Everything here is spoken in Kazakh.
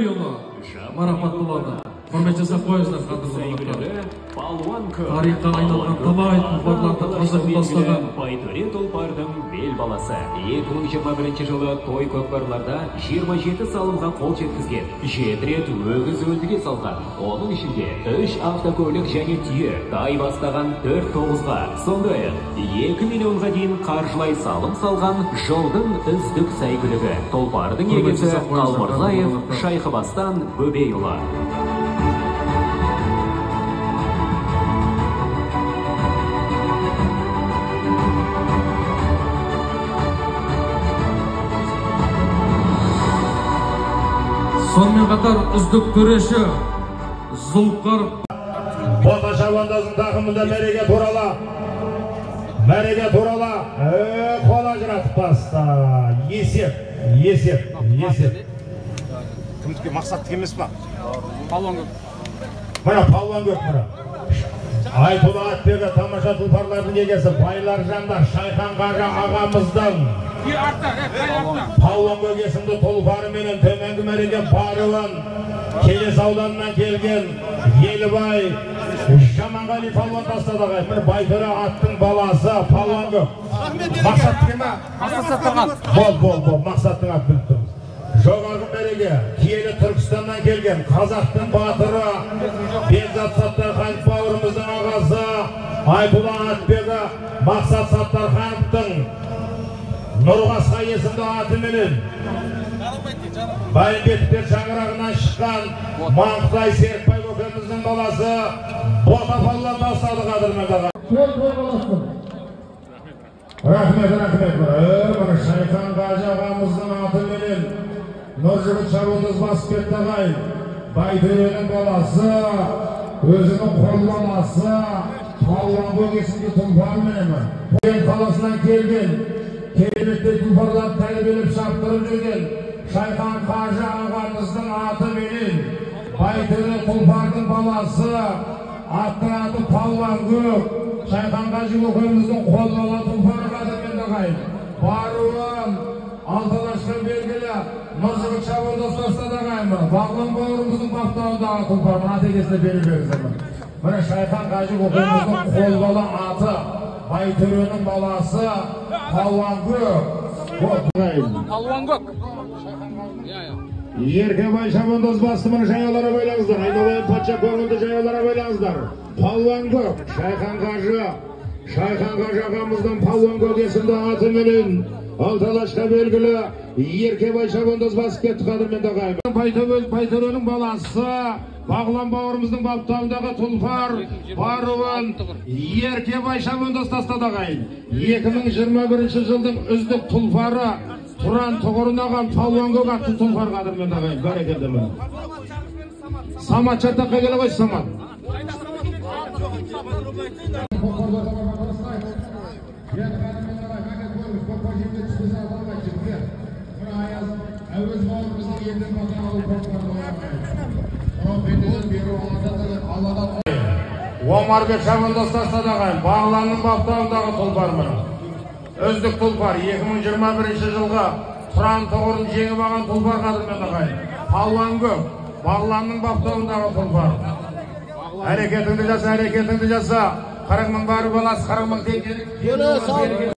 Бөбейұлы марапатталады. Құрмет жасап қойыңыздар, қадірлі қонақтар. Тарихқа айналған талай тұлпарларды қазып тастаған Байтөре тұлпардың бел баласы. 2021 жылы той көкпарларда 27 салымға қол жеткізген. 7 рет өгіз өлдіге салған. Оның ішінде 3 автокөлік және түйе, тай бастаған 4 тоғызға. Сондай-ақ 2 миллионға дейін қаржылай салым салған жылдың үздік сәйгүлігі. Тұлпардың егесі Қалмырзаев Шайхыбастан Бөбейұлы. Сонымен қатар үздік төреші Зұлқар Бота шабандазың тақымында мәреге турала қола жыратып баста. Есеп. Кімдікі мақсаттық емес па? Палуан көк. Мұра. Айтулы Атбегі тамаша тұлпарлардың егесі Байлар Жандар Шайхан Қажы ағамыздың Палуан көк есімді тұлпары менен төменгі мәреге баруын Келес ауданынан келген Елібай Жаманғали палуан тастадығы. Бір Байтөре аттың баласы Палуан көк. Мақсаттық ема? Бол, мақсаттың ат біліп тұрмыз. Жоғарғы мәреге Киелі Түркістаннан келген қазақтың батыры Бекзат Саттарханов бауырымыздың ағасы Айтулы Атбегі Мақсат Саттархановтың Нұрғасқа есімді атыменен Байымбетіктер шаңырағынан шыққан Маңқытай Серікбай көкеміздің баласы Бота палуан тастады қадірмен аға. Рахмет. Мұны Шайхан Қажы ағамыздың атыменен Нұржігіт шабандоз басып кетті ағайын. Байтөренің баласы, өзінің қолбаласы, Палуан көк есімді тұлпар менен. Кен қаласынан келген, кереметтей тұлпарларды тәрбиелеп шаптырып жүрген Шайхан Қажы ағамыздың атыменен Байтөре тұлпардың баласы, аттың аты Палуан көк. Шайхан Қажы көкеміздің қолбала тұлпары қадірмен ағайын. Баруын Алталашқа белгілі Нұржігіт шабандоз тастады ағайын. Бағлан бауырымыздың баптауындағы тұлпарын ат егесіне беріп беріңіздер. Міне Шайхан Қажы көкеміздің қолбала аты, Байтөренің баласы Палуан көк. Еркебай шабандоз бастымын жайалара байлаңыздар. Айналайын патша көңілді жайалара байлаңыздар. Палуан көк, Шайхан Қажы ағамыздың Палуан көк есімді атыменен Алталашқа белгілі Еркебай шабандоз басып кетті қадірмен ағайын. Байтөренің баласы Бағлан бауырымыздың баптауындағы тұлпар баруын Еркебай шабандоз тастады ағайын. 2021 жылдың үздік тұлпары Тұран тұғырынаған Палуан көк атты тұлпар қадірмен ағайын. Бәрекелді міне. Самат жаттаққа келе қойшы Самат. Омарбек шабандоз тастады ағайын. Бағланның баптауындағы тұлпар міне. Үздік тұлпар 2021 жылға Тұран тұғырын жеңіп алған тұлпар қадірмен ағайын. Палуан көк, Бағланның баптауындағы тұлпар. Әрекетіңді жаса. 40 мың бары баласы, 40 мың теңге.